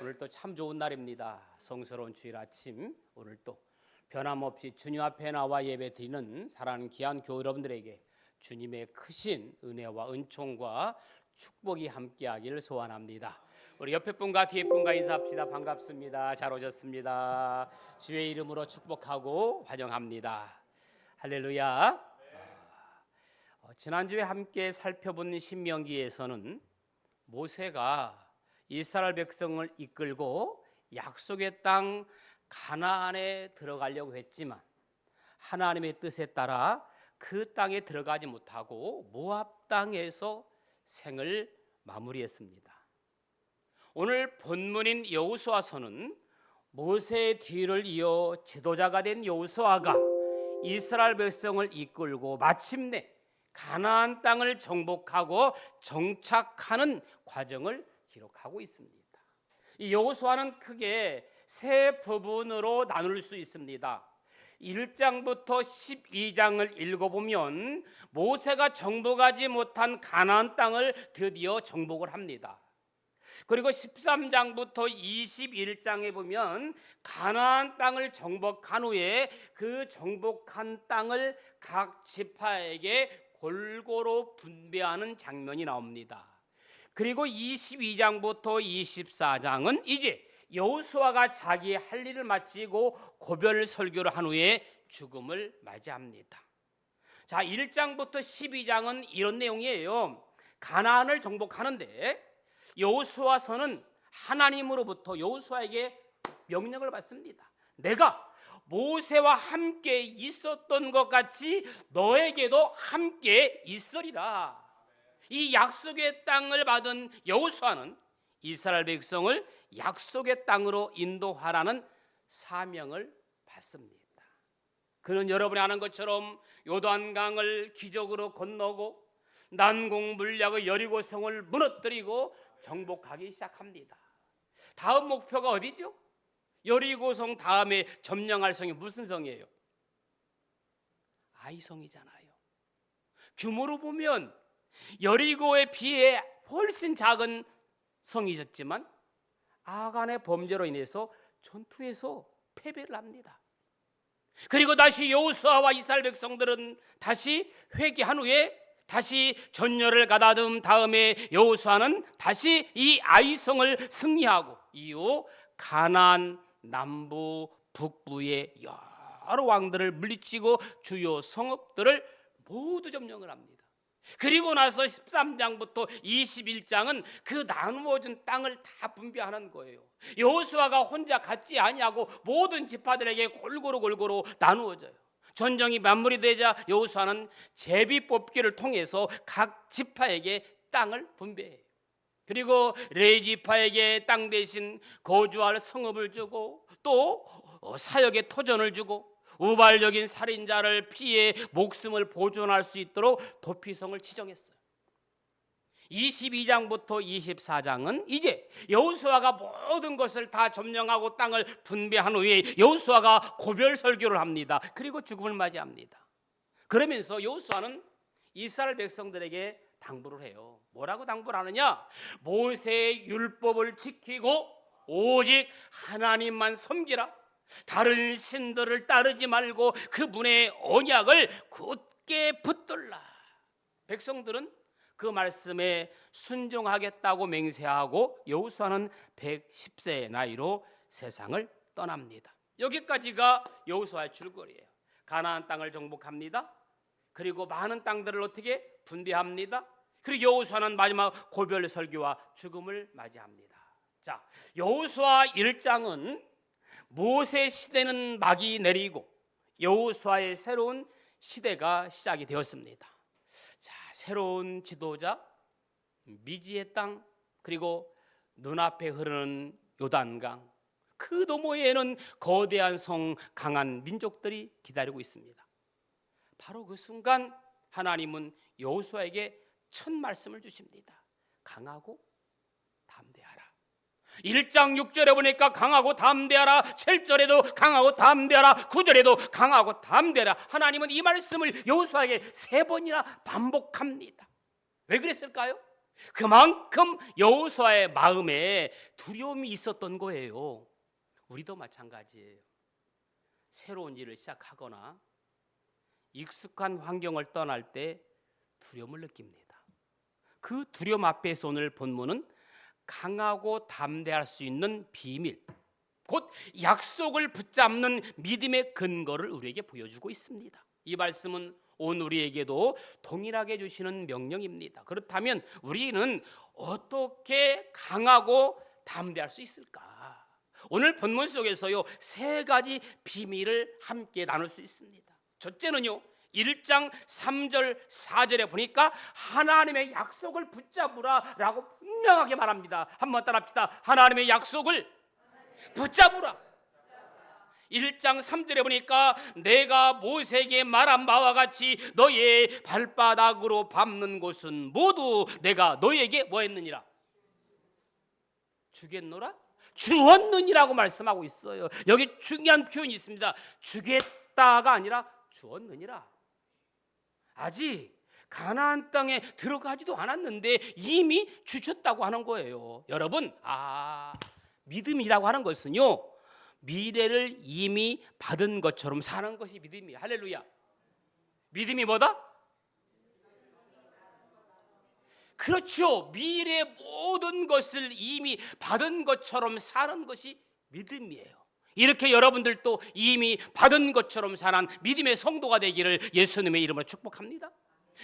오늘 또 참 좋은 날입니다. 성스러운 주일 아침, 오늘 또 변함없이 주님 앞에 나와 예배 드리는 사랑하는 귀한 교우 여러분들에게 주님의 크신 은혜와 은총과 축복이 함께하기를 소원합니다. 우리 옆에 분과 뒤에 분과 인사합시다. 반갑습니다. 잘 오셨습니다. 주의 이름으로 축복하고 환영합니다. 할렐루야. 지난주에 함께 살펴본 신명기에서는 모세가 이스라엘 백성을 이끌고 약속의 땅 가나안에 들어가려고 했지만 하나님의 뜻에 따라 그 땅에 들어가지 못하고 모압 땅에서 생을 마무리했습니다. 오늘 본문인 여호수아서는 모세의 뒤를 이어 지도자가 된 여호수아가 이스라엘 백성을 이끌고 마침내 가나안 땅을 정복하고 정착하는 과정을 기록하고 있습니다. 이 여호수아는 크게 세 부분으로 나눌 수 있습니다. 1장부터 12장을 읽어보면 모세가 정복하지 못한 가나안 땅을 드디어 정복을 합니다. 그리고 13장부터 21장에 보면 가나안 땅을 정복한 후에 그 정복한 땅을 각 지파에게 골고루 분배하는 장면이 나옵니다. 그리고 22장부터 24장은 이제 여호수아가 자기의 할 일을 마치고 고별 설교를 한 후에 죽음을 맞이합니다. 자, 1장부터 12장은 이런 내용이에요. 가나안을 정복하는데 여호수아서는 하나님으로부터 여호수아에게 명령을 받습니다. 내가 모세와 함께 있었던 것 같이 너에게도 함께 있으리라. 이 약속의 땅을 받은 여호수아는 이스라엘 백성을 약속의 땅으로 인도하라는 사명을 받습니다. 그는 여러분이 아는 것처럼 요단강을 기적으로 건너고 난공불락의 여리고성을 무너뜨리고 정복하기 시작합니다. 다음 목표가 어디죠? 여리고성 다음에 점령할 성이 무슨 성이에요? 아이성이잖아요. 규모로 보면 여리고에 비해 훨씬 작은 성이었지만 아간의 범죄로 인해서 전투에서 패배를 합니다. 그리고 다시 여호수아와 이스라엘 백성들은 다시 회개한 후에 다시 전열을 가다듬은 다음에 여호수아는 다시 이 아이성을 승리하고 이후 가나안 남부 북부의 여러 왕들을 물리치고 주요 성읍들을 모두 점령을 합니다. 그리고 나서 13장부터 21장은 그 나누어진 땅을 다 분배하는 거예요. 여호수아가 혼자 갖지 아니하고 모든 지파들에게 골고루 나누어져요. 전쟁이 마무리되자 여호수아는 제비 뽑기를 통해서 각 지파에게 땅을 분배해요. 그리고 레위지파에게 땅 대신 거주할 성읍을 주고 또 사역의 토전을 주고 우발적인 살인자를 피해 목숨을 보존할 수 있도록 도피성을 지정했어요. 22장부터 24장은 이제 여호수아가 모든 것을 다 점령하고 땅을 분배한 후에 여호수아가 고별 설교를 합니다. 그리고 죽음을 맞이합니다. 그러면서 여호수아는 이스라엘 백성들에게 당부를 해요. 뭐라고 당부를 하느냐? 모세의 율법을 지키고 오직 하나님만 섬기라. 다른 신들을 따르지 말고 그분의 언약을 굳게 붙들라. 백성들은 그 말씀에 순종하겠다고 맹세하고 여호수아는 110세의 나이로 세상을 떠납니다. 여기까지가 여호수아의 줄거리예요. 가나안 땅을 정복합니다. 그리고 많은 땅들을 어떻게 분배합니다. 그리고 여호수아는 마지막 고별 설교와 죽음을 맞이합니다. 자, 여호수아 1장은 모세 시대는 막이 내리고 여호수아의 새로운 시대가 시작이 되었습니다. 자, 새로운 지도자, 미지의 땅, 그리고 눈앞에 흐르는 요단강, 그 너머에는 거대한 성, 강한 민족들이 기다리고 있습니다. 바로 그 순간 하나님은 여호수아에게 첫 말씀을 주십니다. 강하고 담대하라. 1장 6절에 보니까 강하고 담대하라. 7절에도 강하고 담대하라. 9절에도 강하고 담대하라. 하나님은 이 말씀을 여호수아에게 3번이나 반복합니다. 왜 그랬을까요? 그만큼 여호수아의 마음에 두려움이 있었던 거예요. 우리도 마찬가지예요. 새로운 일을 시작하거나 익숙한 환경을 떠날 때 두려움을 느낍니다. 그 두려움 앞에서 오늘 본문은 강하고 담대할 수 있는 비밀, 곧 약속을 붙잡는 믿음의 근거를 우리에게 보여주고 있습니다. 이 말씀은 온 우리에게도 동일하게 주시는 명령입니다. 그렇다면 우리는 어떻게 강하고 담대할 수 있을까? 오늘 본문 속에서요, 세 가지 비밀을 함께 나눌 수 있습니다. 첫째는요, 1장 3절 4절에 보니까 하나님의 약속을 붙잡으라 라고 분명하게 말합니다. 한번 따라합시다. 하나님의 약속을 붙잡으라. 1장 3절에 보니까 내가 모세에게 말한 바와 같이 너의 발바닥으로 밟는 곳은 모두 내가 너에게 뭐 했느니라? 주겠노라? 주었느니라고 말씀하고 있어요. 여기 중요한 표현이 있습니다. 주겠다가 아니라 주었느니라. 아직 가나안 땅에 들어가지도 않았는데 이미 주셨다고 하는 거예요. 여러분, 믿음이라고 하는 것은요, 미래를 이미 받은 것처럼 사는 것이 믿음이에요. 할렐루야. 믿음이 뭐다? 그렇죠. 미래의 모든 것을 이미 받은 것처럼 사는 것이 믿음이에요. 이렇게 여러분들도 이미 받은 것처럼 사는 믿음의 성도가 되기를 예수님의 이름으로 축복합니다.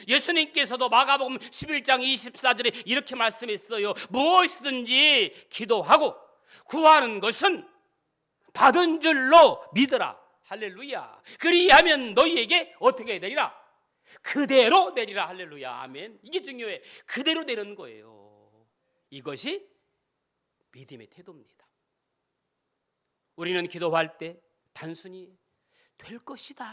예수님께서도 마가복음 11장 24절에 이렇게 말씀했어요. 무엇이든지 기도하고 구하는 것은 받은 줄로 믿으라. 할렐루야. 그리하면 너희에게 어떻게 되리라? 그대로 되리라. 할렐루야. 아멘. 이게 중요해. 그대로 되는 거예요. 이것이 믿음의 태도입니다. 우리는 기도할 때 단순히 될 것이다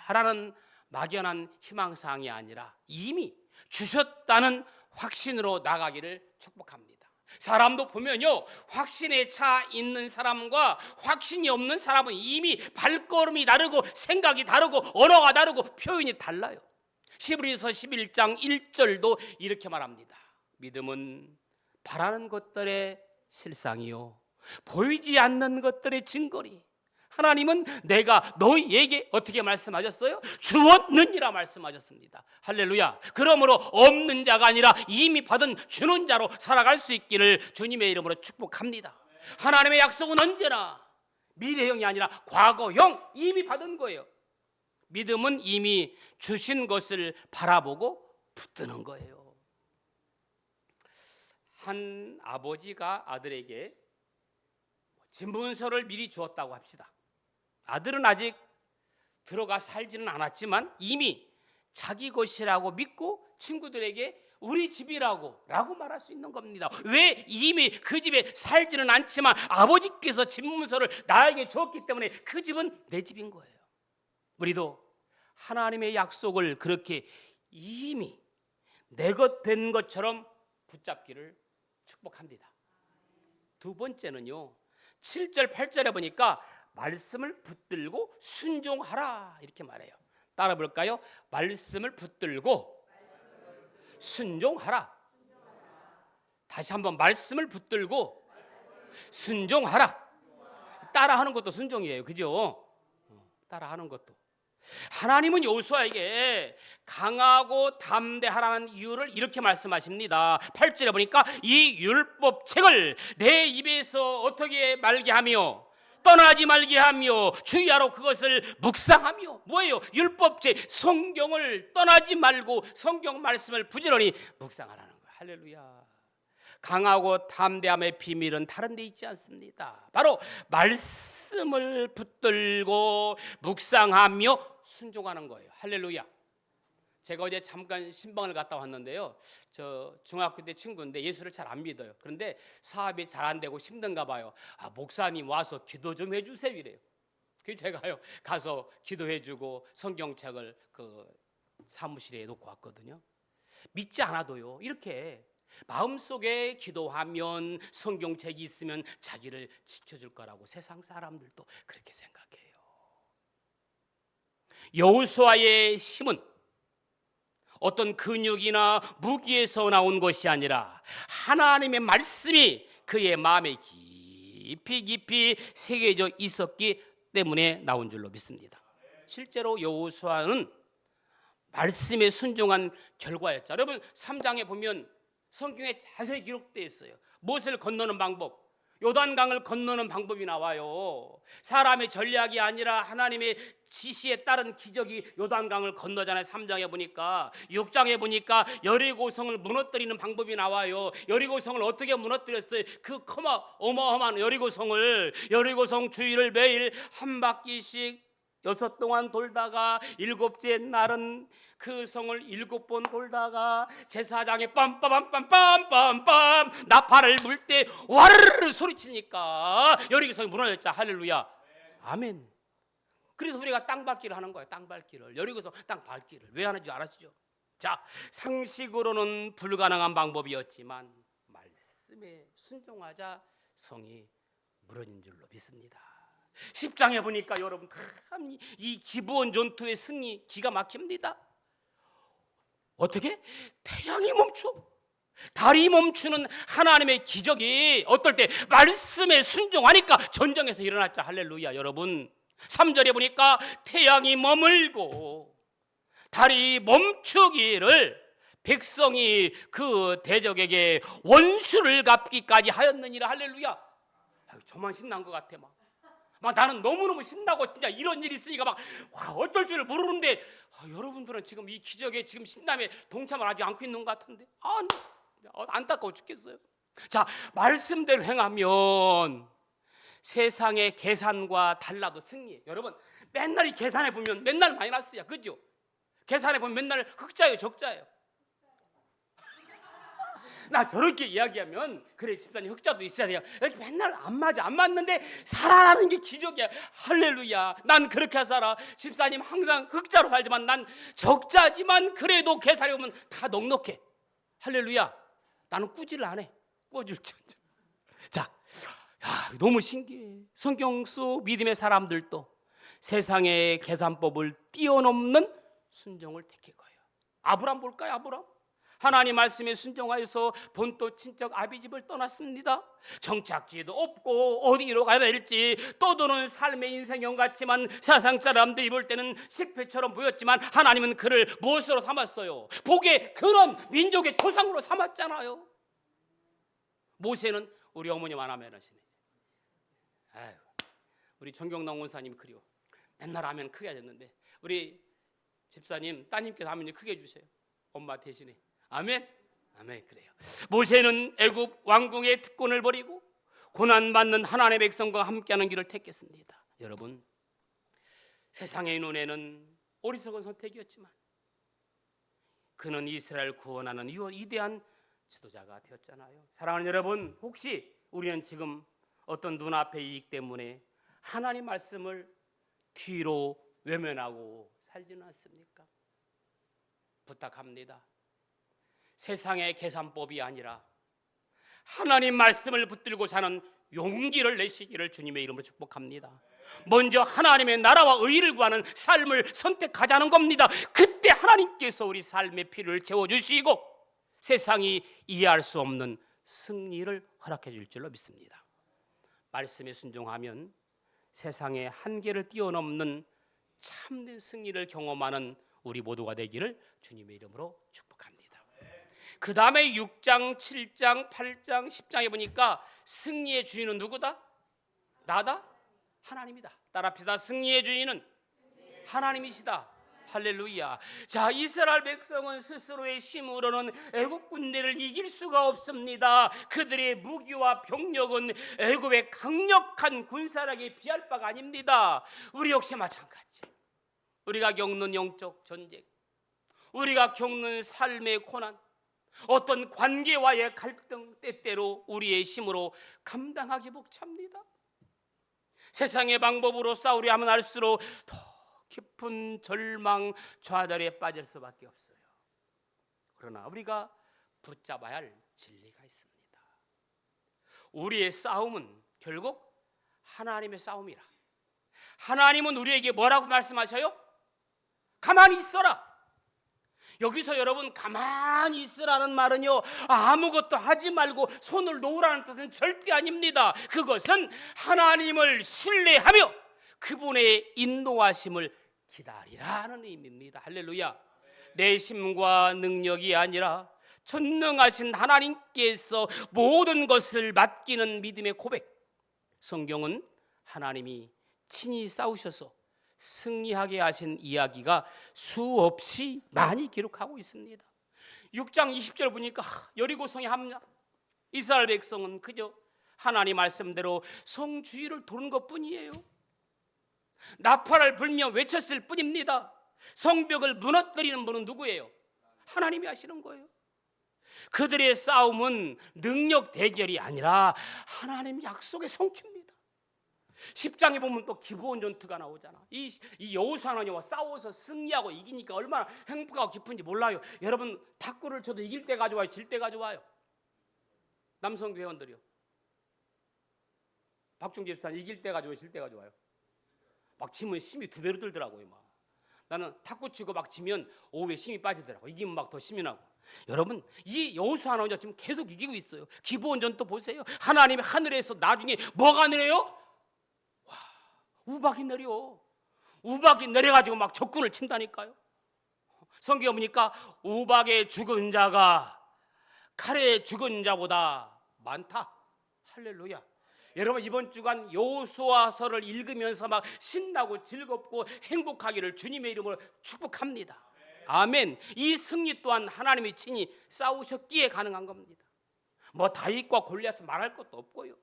라는 막연한 희망사항이 아니라 이미 주셨다는 확신으로 나가기를 축복합니다. 사람도 보면요, 확신에 차 있는 사람과 확신이 없는 사람은 이미 발걸음이 다르고 생각이 다르고 언어가 다르고 표현이 달라요. 히브리서 11장 1절도 이렇게 말합니다. 믿음은 바라는 것들의 실상이요 보이지 않는 것들의 증거리. 하나님은 내가 너희에게 어떻게 말씀하셨어요? 주었느니라 말씀하셨습니다. 할렐루야. 그러므로 없는 자가 아니라 이미 받은 주는 자로 살아갈 수 있기를 주님의 이름으로 축복합니다. 하나님의 약속은 언제나 미래형이 아니라 과거형, 이미 받은 거예요. 믿음은 이미 주신 것을 바라보고 붙드는 거예요. 한 아버지가 아들에게 집문서를 미리 주었다고 합시다. 아들은 아직 들어가 살지는 않았지만 이미 자기 것이라고 믿고 친구들에게 우리 집이라고 말할 수 있는 겁니다. 왜? 이미 그 집에 살지는 않지만 아버지께서 집문서를 나에게 줬기 때문에 그 집은 내 집인 거예요. 우리도 하나님의 약속을 그렇게 이미 내 것 된 것처럼 붙잡기를 축복합니다. 두 번째는요, 7절 8절에 보니까 말씀을 붙들고 순종하라 이렇게 말해요. 따라 볼까요? 말씀을 붙들고 순종하라. 다시 한번 말씀을 붙들고 순종하라. 따라하는 것도 순종이에요. 그죠? 따라하는 것도. 하나님은 여호수아에게 강하고 담대하라는 이유를 이렇게 말씀하십니다. 8절에 보니까 이 율법책을 내 입에서 어떻게 말게 하며 떠나지 말게 하며 주의하러 그것을 묵상하며. 뭐예요? 율법책, 성경을 떠나지 말고 성경 말씀을 부지런히 묵상하라는 거예요. 할렐루야. 강하고 담대함의 비밀은 다른 데 있지 않습니다. 바로 말씀을 붙들고 묵상하며 순종하는 거예요. 할렐루야. 제가 어제 잠깐 신방을 갔다 왔는데요, 저 중학교 때 친구인데 예수를 잘 안 믿어요. 그런데 사업이 잘 안 되고 힘든가 봐요. 목사님 와서 기도 좀 해주세요 이래요. 그래서 제가요 가서 기도해주고 성경책을 그 사무실에 놓고 왔거든요. 믿지 않아도요, 이렇게 마음속에 기도하면 성경책이 있으면 자기를 지켜줄 거라고 세상 사람들도 그렇게 생각해요. 여호수아의 힘은 어떤 근육이나 무기에서 나온 것이 아니라 하나님의 말씀이 그의 마음에 깊이 새겨져 있었기 때문에 나온 줄로 믿습니다. 실제로 여호수아는 말씀에 순종한 결과였죠. 여러분 3장에 보면 성경에 자세히 기록되어 있어요. 무엇을 건너는 방법, 요단강을 건너는 방법이 나와요. 사람의 전략이 아니라 하나님의 지시에 따른 기적이 요단강을 건너잖아요. 3장에 보니까. 6장에 보니까 여리고성을 무너뜨리는 방법이 나와요. 여리고성을 어떻게 무너뜨렸어요? 그 어마어마한 여리고성 주위를 매일 한 바퀴씩 6 동안 돌다가 7째 날은 그 성을 7번 돌다가 제사장이 빰빰빰빰빰빰빰 나팔을 불 때 와르르 소리치니까 여리고성이 무너졌자. 할렐루야. 아멘. 그래서 우리가 땅밟기를 하는 거예요. 땅밟기를. 여리고성 땅밟기를 왜 하는지 아시죠? 자, 상식으로는 불가능한 방법이었지만 말씀에 순종하자 성이 무너진 줄로 믿습니다. 10장에 보니까 여러분 참 이 기브온 전투의 승리 기가 막힙니다. 어떻게? 태양이 멈춰. 달이 멈추는 하나님의 기적이 어떨 때 말씀에 순종하니까 전쟁에서 일어났자. 할렐루야. 여러분 3절에 보니까 태양이 머물고 달이 멈추기를 백성이 그 대적에게 원수를 갚기까지 하였느니라. 할렐루야. 저만 신난 것 같아. 막 나는 너무너무 신나고 진짜 이런 일이 있으니까 막 어쩔 줄 모르는데 여러분들은 지금 이 기적에 지금 신남에 동참을 하지 않고 있는 것 같은데 안타까워 죽겠어요. 자, 말씀대로 행하면 세상의 계산과 달라도 승리해. 여러분 맨날 이 계산해 보면 맨날 마이너스야. 그죠? 계산해 보면 맨날 흑자예요, 적자예요. 나 저렇게 이야기하면 그래 집사님 흑자도 있어야 돼요. 이렇게 맨날 안 맞는데 살아나는 게 기적이야. 할렐루야. 난 그렇게 살아. 집사님 항상 흑자로 살지만 난 적자지만 그래도 계산해 보면 다 넉넉해. 할렐루야. 나는 꾸지를 안 해. 꾸어줄지. 자, 너무 신기해. 성경 속 믿음의 사람들도 세상의 계산법을 뛰어넘는 순종을 택한 거예요. 아브람 볼까요? 아브람 하나님 말씀에 순종하여서 본토 친척 아비집을 떠났습니다. 정착지도 없고 어디로 가야 될지 떠도는 삶의 인생형 같지만 세상 사람들이 볼 때는 실패처럼 보였지만 하나님은 그를 무엇으로 삼았어요? 복의 그런 민족의 조상으로 삼았잖아요. 모세는 우리 어머님 하나만 하시네. 우리 존경농 원사님 그리워. 맨날 하면 크게 하셨는데 우리 집사님 따님께서 하면 크게 해주세요. 엄마 대신에. 아멘. 아멘. 그래요. 모세는 애굽 왕궁의 특권을 버리고 고난받는 하나님의 백성과 함께하는 길을 택했습니다. 여러분 세상의 눈에는 어리석은 선택이었지만 그는 이스라엘 구원하는 위대한 지도자가 되었잖아요. 사랑하는 여러분, 혹시 우리는 지금 어떤 눈앞의 이익 때문에 하나님 말씀을 뒤로 외면하고 살지는 않습니까? 부탁합니다. 세상의 계산법이 아니라 하나님 말씀을 붙들고 사는 용기를 내시기를 주님의 이름으로 축복합니다. 먼저 하나님의 나라와 의를 구하는 삶을 선택하자는 겁니다. 그때 하나님께서 우리 삶의 피를 채워주시고 세상이 이해할 수 없는 승리를 허락해 줄 줄로 믿습니다. 말씀에 순종하면 세상의 한계를 뛰어넘는 참된 승리를 경험하는 우리 모두가 되기를 주님의 이름으로 축복합니다. 그 다음에 6장, 7장, 8장, 10장에 보니까 승리의 주인은 누구다? 나다? 하나님이다. 따라합시다. 승리의 주인은 하나님이시다. 할렐루야. 자, 이스라엘 백성은 스스로의 힘으로는 애굽 군대를 이길 수가 없습니다. 그들의 무기와 병력은 애굽의 강력한 군사력에 비할 바가 아닙니다. 우리 역시 마찬가지. 우리가 겪는 영적 전쟁, 우리가 겪는 삶의 고난, 어떤 관계와의 갈등 때때로 우리의 힘으로 감당하기 벅찹니다. 세상의 방법으로 싸우려 하면 할수록 더 깊은 절망 좌절에 빠질 수밖에 없어요. 그러나 우리가 붙잡아야 할 진리가 있습니다. 우리의 싸움은 결국 하나님의 싸움이라. 하나님은 우리에게 뭐라고 말씀하셔요? 가만히 있어라. 여기서 여러분 가만히 있으라는 말은요, 아무것도 하지 말고 손을 놓으라는 뜻은 절대 아닙니다. 그것은 하나님을 신뢰하며 그분의 인도하심을 기다리라는 의미입니다. 할렐루야. 내 힘과 능력이 아니라 전능하신 하나님께서 모든 것을 맡기는 믿음의 고백. 성경은 하나님이 친히 싸우셔서 승리하게 하신 이야기가 수없이 많이 기록하고 있습니다. 6장 20절 보니까 여리고성에 합니다. 이스라엘 백성은 그저 하나님 말씀대로 성 주위를 도는 것뿐이에요. 나팔을 불며 외쳤을 뿐입니다. 성벽을 무너뜨리는 분은 누구예요? 하나님이 하시는 거예요. 그들의 싸움은 능력 대결이 아니라 하나님 약속의 성취입니다. 10장에 보면 또 기브온 전투가 나오잖아. 이 여호수아와 싸워서 승리하고 이기니까 얼마나 행복하고 기쁜지 몰라요. 여러분, 탁구를 쳐도 이길 때가 좋아요, 질 때가 좋아요? 남성 회원들이요. 박종기 집사는 이길 때가 좋아요, 질 때가 좋아요? 막 치면 힘이 두 배로 들더라고요. 막. 나는 탁구 치고 막 치면 오후에 힘이 빠지더라고. 이기면 막 더 힘이 나고. 여러분, 이 여호수아가 지금 계속 이기고 있어요. 기브온 전투 보세요. 하나님이 하늘에서 나중에 뭐가 내려요? 와, 우박이 내려. 우박이 내려가지고 막 적군을 친다니까요. 성경에 보니까 우박에 죽은 자가 칼에 죽은 자보다 많다. 할렐루야. 여러분, 이번 주간 여호수아서를 읽으면서 막 신나고 즐겁고 행복하기를 주님의 이름으로 축복합니다. 아멘. 이 승리 또한 하나님이 친히 싸우셨기에 가능한 겁니다. 뭐 다윗과 골리앗은 말할 것도 없고요.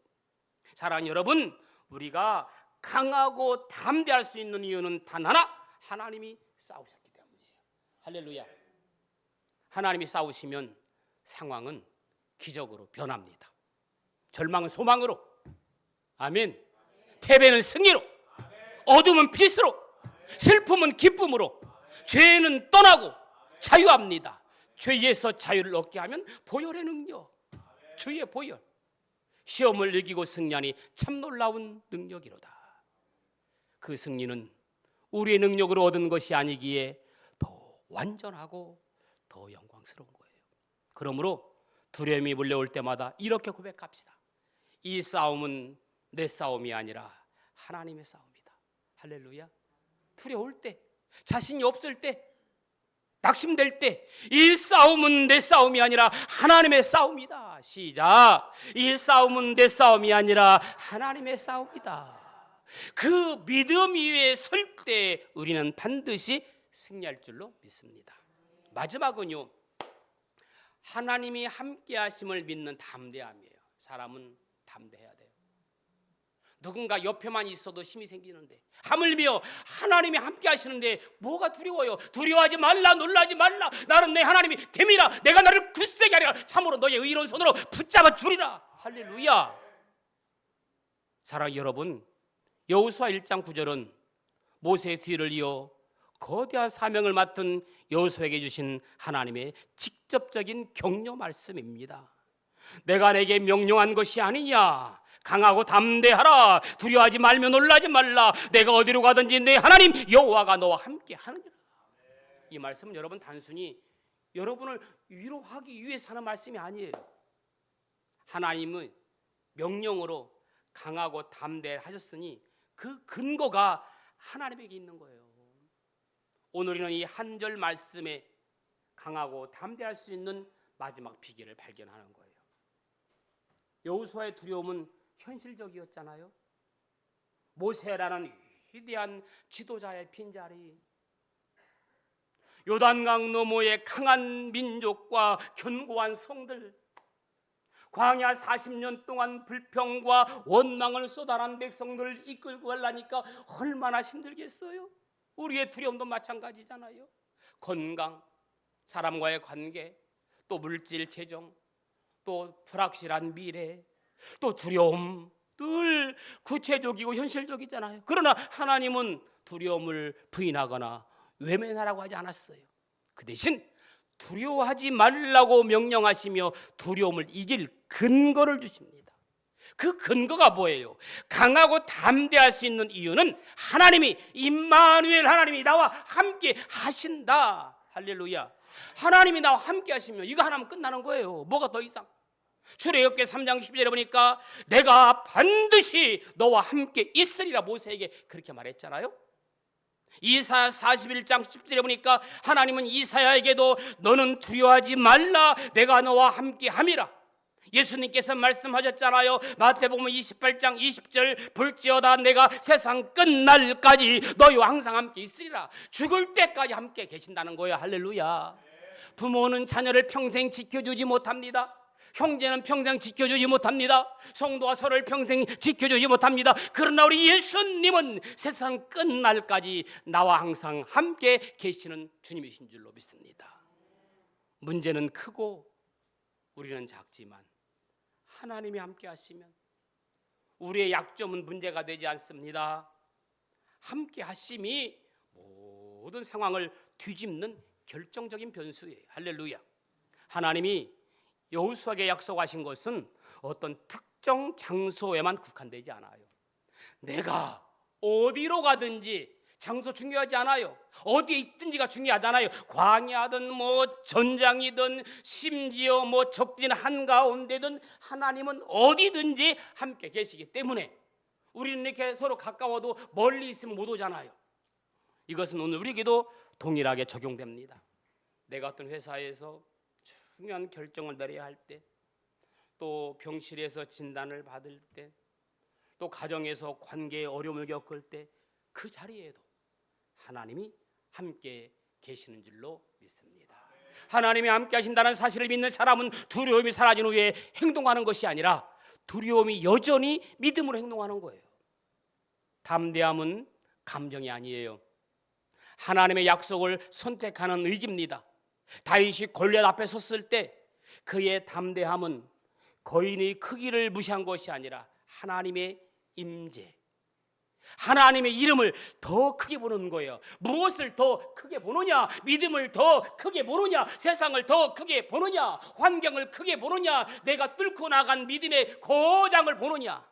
사랑하는 여러분, 우리가 강하고 담대할 수 있는 이유는 단 하나, 하나님이 싸우셨기 때문이에요. 할렐루야. 하나님이 싸우시면 상황은 기적으로 변합니다. 절망은 소망으로, 아멘. 패배는 승리로, 어둠은 빛으로, 슬픔은 기쁨으로, 죄는 떠나고 자유합니다. 죄에서 자유를 얻게 하면 보혈의 능력, 주의 보혈. 시험을 이기고 승리하니 참 놀라운 능력이로다. 그 승리는 우리의 능력으로 얻은 것이 아니기에 더 완전하고 더 영광스러운 거예요. 그러므로 두려움이 몰려올 때마다 이렇게 고백합시다. 이 싸움은 내 싸움이 아니라 하나님의 싸움이다. 할렐루야. 두려울 때, 자신이 없을 때, 낙심될 때, 이 싸움은 내 싸움이 아니라 하나님의 싸움이다. 시작. 이 싸움은 내 싸움이 아니라 하나님의 싸움이다. 그 믿음 위에 설 때 우리는 반드시 승리할 줄로 믿습니다. 마지막은요, 하나님이 함께 하심을 믿는 담대함이에요. 사람은 담대해야 돼요. 누군가 옆에만 있어도 힘이 생기는데, 하물며 하나님이 함께 하시는데 뭐가 두려워요? 두려워하지 말라, 놀라지 말라. 나는 내 하나님이 됨이라. 내가 나를 굳세게 하리라. 참으로 너의 의로운 손으로 붙잡아 주리라. 할렐루야. 사랑하는 여러분, 여호수아 1장 9절은 모세의 뒤를 이어 거대한 사명을 맡은 여호수아에게 주신 하나님의 직접적인 격려 말씀입니다. 내가 내게 명령한 것이 아니냐. 강하고 담대하라. 두려워하지 말며 놀라지 말라. 내가 어디로 가든지 내 하나님 여호와가 너와 함께 하느니라. 이 말씀은 여러분 단순히 여러분을 위로하기 위해서 하는 말씀이 아니에요. 하나님은 명령으로 강하고 담대하셨으니 그 근거가 하나님에게 있는 거예요. 오늘 우리는 이 한 절 말씀에 강하고 담대할 수 있는 마지막 비결을 발견하는 거예요. 여호수아의 두려움은 현실적이었잖아요. 모세라는 위대한 지도자의 빈자리, 요단강 너머의 강한 민족과 견고한 성들, 광야 40년 동안 불평과 원망을 쏟아낸 백성들을 이끌고 가려니까 얼마나 힘들겠어요. 우리의 두려움도 마찬가지잖아요. 건강, 사람과의 관계, 또 물질 재정, 또 불확실한 미래, 또 두려움, 늘 구체적이고 현실적이잖아요. 그러나 하나님은 두려움을 부인하거나 외면하라고 하지 않았어요. 그 대신 두려워하지 말라고 명령하시며 두려움을 이길 근거를 주십니다. 그 근거가 뭐예요? 강하고 담대할 수 있는 이유는 하나님이 임마누엘, 하나님이 나와 함께 하신다. 할렐루야. 하나님이 나와 함께 하시면 이거 하나면 끝나는 거예요. 뭐가 더 이상? 출애굽기 3장 12절에 보니까 내가 반드시 너와 함께 있으리라 모세에게 그렇게 말했잖아요. 이사야 41장 10절에 보니까 하나님은 이사야에게도 너는 두려워하지 말라 내가 너와 함께 함이라. 예수님께서 말씀하셨잖아요. 마태복음 28장 20절 볼지어다 내가 세상 끝날까지 너희와 항상 함께 있으리라. 죽을 때까지 함께 계신다는 거예요. 할렐루야. 부모는 자녀를 평생 지켜주지 못합니다. 형제는 평생 지켜주지 못합니다. 성도와 서로를 평생 지켜주지 못합니다. 그러나 우리 예수님은 세상 끝날까지 나와 항상 함께 계시는 주님이신 줄로 믿습니다. 문제는 크고 우리는 작지만 하나님이 함께 하시면 우리의 약점은 문제가 되지 않습니다. 함께 하심이 모든 상황을 뒤집는 결정적인 변수예요. 할렐루야. 하나님이 여호수아에게 약속하신 것은 어떤 특정 장소에만 국한되지 않아요. 내가 어디로 가든지 장소 중요하지 않아요. 어디에 있든지가 중요하지 않아요. 광야든 뭐 전장이든 심지어 뭐 적진 한가운데든 하나님은 어디든지 함께 계시기 때문에 우리는 이렇게 서로 가까워도 멀리 있으면 못 오잖아요. 이것은 오늘 우리에게도 동일하게 적용됩니다. 내가 어떤 회사에서 중요한 결정을 내려야 할 때, 또 병실에서 진단을 받을 때, 또 가정에서 관계에 어려움을 겪을 때 그 자리에도 하나님이 함께 계시는 줄로 믿습니다. 하나님이 함께 하신다는 사실을 믿는 사람은 두려움이 사라진 후에 행동하는 것이 아니라 두려움이 여전히 믿음으로 행동하는 거예요. 담대함은 감정이 아니에요. 하나님의 약속을 선택하는 의지입니다. 다윗이 골리앗 앞에 섰을 때 그의 담대함은 거인의 크기를 무시한 것이 아니라 하나님의 임재, 하나님의 이름을 더 크게 보는 거예요. 무엇을 더 크게 보느냐? 믿음을 더 크게 보느냐? 세상을 더 크게 보느냐? 환경을 크게 보느냐? 내가 뚫고 나간 믿음의 고장을 보느냐?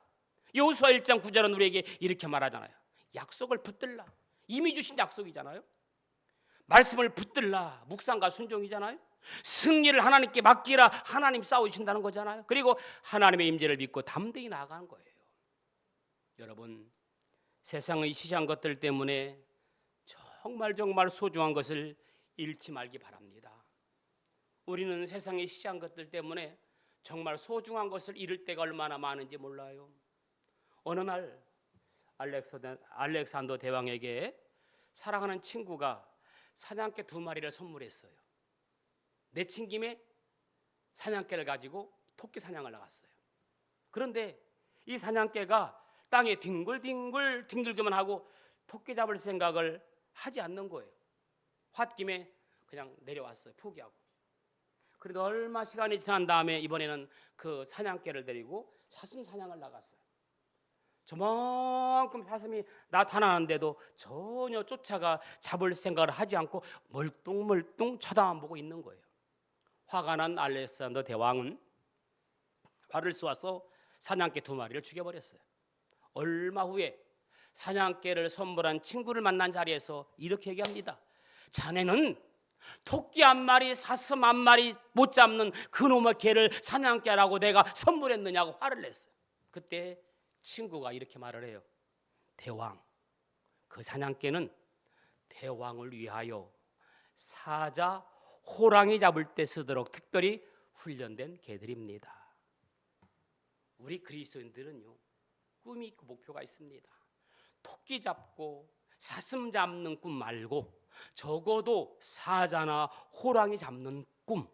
여호수아 1장 9절은 우리에게 이렇게 말하잖아요. 약속을 붙들라. 이미 주신 약속이잖아요. 말씀을 붙들라. 묵상과 순종이잖아요. 승리를 하나님께 맡기라. 하나님 싸우신다는 거잖아요. 그리고 하나님의 임재를 믿고 담대히 나아가는 거예요. 여러분, 세상의 시시한 것들 때문에 정말 소중한 것을 잃지 말기 바랍니다. 우리는 세상의 시시한 것들 때문에 정말 소중한 것을 잃을 때가 얼마나 많은지 몰라요. 어느 날 알렉산더 대왕에게 사랑하는 친구가 사냥개 2마리를 선물했어요. 내친 김에 사냥개를 가지고 토끼 사냥을 나갔어요. 그런데 이 사냥개가 땅에 뒹굴기만 하고 토끼 잡을 생각을 하지 않는 거예요. 홧김에 그냥 내려왔어요. 포기하고. 그래도 얼마 시간이 지난 다음에 이번에는 그 사냥개를 데리고 사슴 사냥을 나갔어요. 저만큼 사슴이 나타나는데도 전혀 쫓아가 잡을 생각을 하지 않고 멀뚱멀뚱 쳐다만 보고 있는 거예요. 화가 난 알렉산더 대왕은 활을 쏘아서 사냥개 2마리를 죽여버렸어요. 얼마 후에 사냥개를 선물한 친구를 만난 자리에서 이렇게 얘기합니다. 자네는 토끼 1마리, 사슴 1마리 못 잡는 그놈의 개를 사냥개라고 내가 선물했느냐고 화를 냈어요. 그때 친구가 이렇게 말을 해요. 대왕, 그 사냥개는 대왕을 위하여 사자, 호랑이 잡을 때 쓰도록 특별히 훈련된 개들입니다. 우리 그리스도인들은요, 꿈이 있고 목표가 있습니다. 토끼 잡고 사슴 잡는 꿈 말고 적어도 사자나 호랑이 잡는 꿈,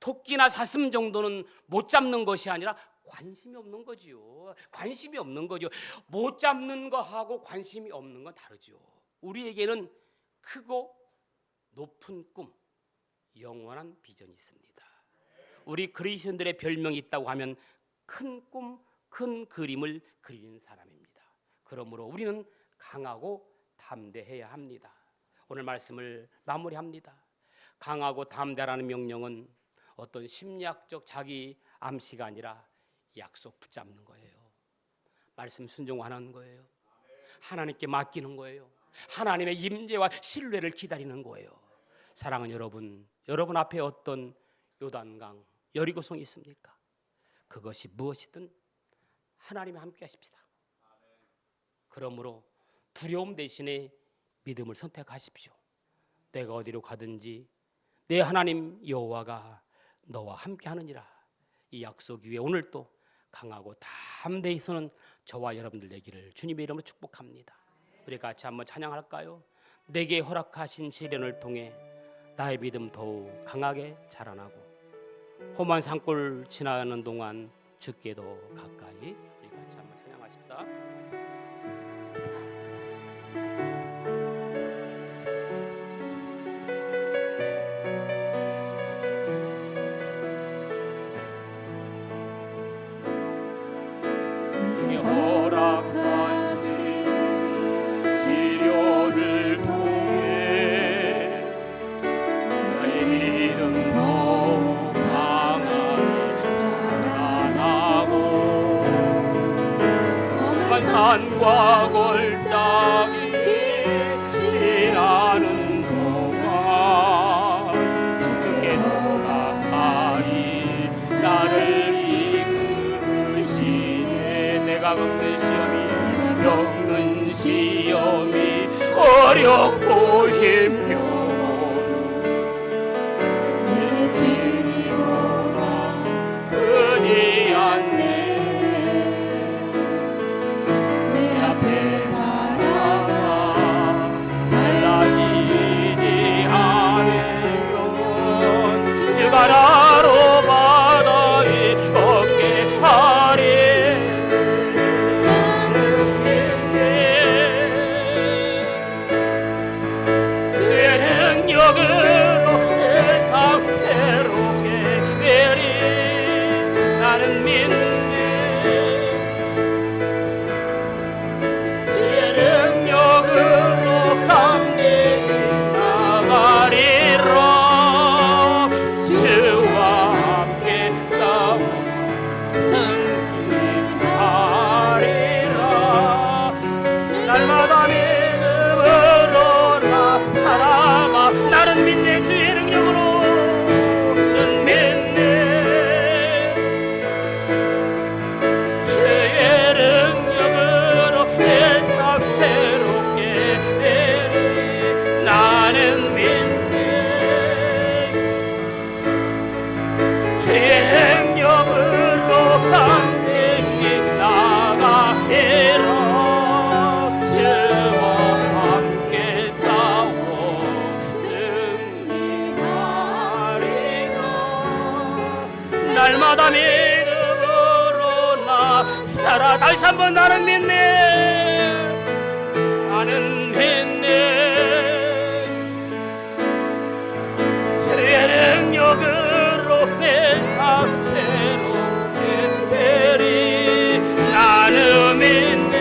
토끼나 사슴 정도는 못 잡는 것이 아니라 관심이 없는 거지요. 관심이 없는 거죠. 못 잡는 거하고 관심이 없는 건 다르죠. 우리에게는 크고 높은 꿈, 영원한 비전이 있습니다. 우리 그리스도인들의 별명이 있다고 하면 큰 꿈, 큰 그림을 그리는 사람입니다. 그러므로 우리는 강하고 담대해야 합니다. 오늘 말씀을 마무리합니다. 강하고 담대라는 명령은 어떤 심리학적 자기 암시가 아니라 약속 붙잡는 거예요. 말씀 순종하는 거예요. 하나님께 맡기는 거예요. 하나님의 임재와 신뢰를 기다리는 거예요. 사랑하는 여러분 앞에 어떤 요단강, 여리고성이 있습니까? 그것이 무엇이든 하나님이 함께 하십시다. 그러므로 두려움 대신에 믿음을 선택하십시오. 내가 어디로 가든지 내 하나님 여호와가 너와 함께 하느니라. 이 약속 위에 오늘 또 강하고 담대히 서는 저와 여러분들 되기를 주님의 이름으로 축복합니다. 우리 같이 한번 찬양할까요? 내게 허락하신 시련을 통해 나의 믿음 더욱 강하게 자라나고 험한 산골 지나가는 동안 주께도 가까이. 우리 같이 한번 찬양하십시다. 내게 허락하신 시련을 통해 나의 믿음 더욱 강하게 자라나고 험한 산과 골짜기 지나는 동안 주께 더 가까이 나를 이끌으시네. 내가 겪는 시험이 어렵고 힘겨워도 내 주님보다 크지 않네. 내 앞에 바다가 달라지지 않으면 주가 나로 바다에 걷게 하리. 날마다 믿음으로 나 살아. 다시 한번 나는 믿네. 나는 믿네. 주의 능력으로 내 삶 새롭게 되리. 나는 믿네.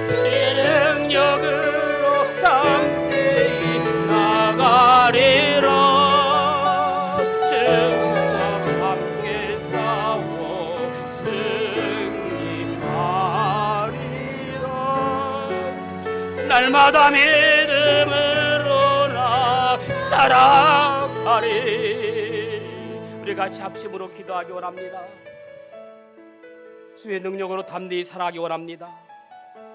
주의 능력으로 담대히 나가리라. 날마다 믿음으로 나 살아가리. 우리 같이 합심으로 기도하기 원합니다. 주의 능력으로 담대히 살아가기 원합니다.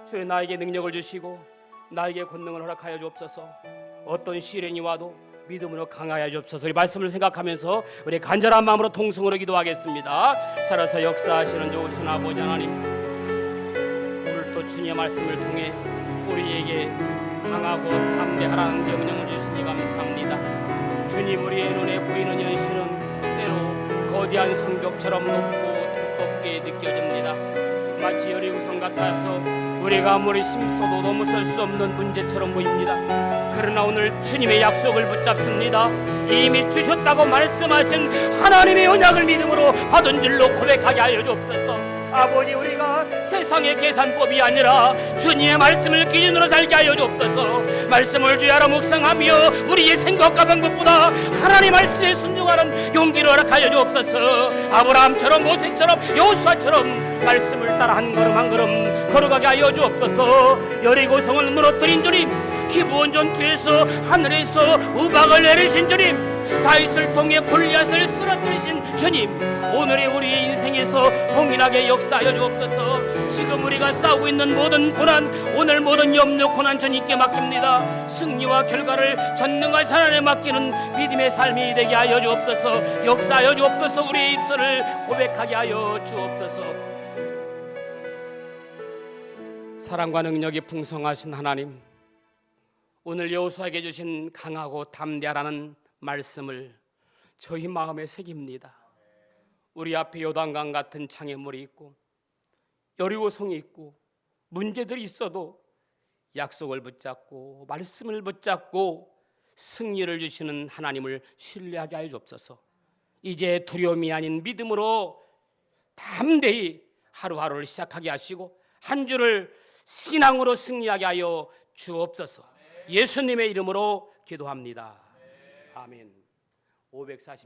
주의 나에게 능력을 주시고 나에게 권능을 허락하여 주옵소서. 어떤 시련이 와도 믿음으로 강하여 주옵소서. 우리 말씀을 생각하면서 우리 간절한 마음으로 통성으로 기도하겠습니다. 살아서 역사하시는 좋으신 아버지 하나님, 오늘 또 주님의 말씀을 통해 우리에게 강하고 담대하라는 명령을 주시니 감사합니다. 주님, 우리의 눈에 보이는 현실은 때로 거대한 성벽처럼 높고 두껍게 느껴집니다. 마치 여리고성 같아서 우리가 아무리 힘써도 넘어설 수 없는 문제처럼 보입니다. 그러나 오늘 주님의 약속을 붙잡습니다. 이미 주셨다고 말씀하신 하나님의 언약을 믿음으로 받은 줄로 고백하게 하여 주옵소서. 아버지, 우리가 세상의 계산법이 아니라 주님의 말씀을 기준으로 살게 하여 주옵소서. 말씀을 주야로 묵상하며 우리의 생각과 방법보다 하나님 말씀에 순종하는 용기를 허락하여 주옵소서. 아브라함처럼 모세처럼 여호수아처럼 말씀을 따라 한 걸음 한 걸음 걸어가게 하여 주옵소서. 여리고성을 무너뜨린 주님, 기브온 전투에서 하늘에서 우박을 내리신 주님, 다윗을 통해 골리앗을 쓰러뜨리신 주님, 오늘의 우리의 인생에서 동일하게 역사하여 주옵소서. 지금 우리가 싸우고 있는 모든 고난, 오늘 모든 염려 고난 주님께 맡깁니다. 승리와 결과를 전능하신 하나님에 맡기는 믿음의 삶이 되게 하여 주옵소서. 역사하여 주옵소서. 우리의 입술을 고백하게 하여 주옵소서. 사랑과 능력이 풍성하신 하나님, 오늘 여호수아에게 주신 강하고 담대하라는 말씀을 저희 마음에 새깁니다. 우리 앞에 요단강 같은 장애물이 있고 여리고성이 있고 문제들이 있어도 약속을 붙잡고 말씀을 붙잡고 승리를 주시는 하나님을 신뢰하게 하여 주옵소서. 이제 두려움이 아닌 믿음으로 담대히 하루하루를 시작하게 하시고 한 주를 신앙으로 승리하게 하여 주옵소서. 예수님의 이름으로 기도합니다. 아멘. 540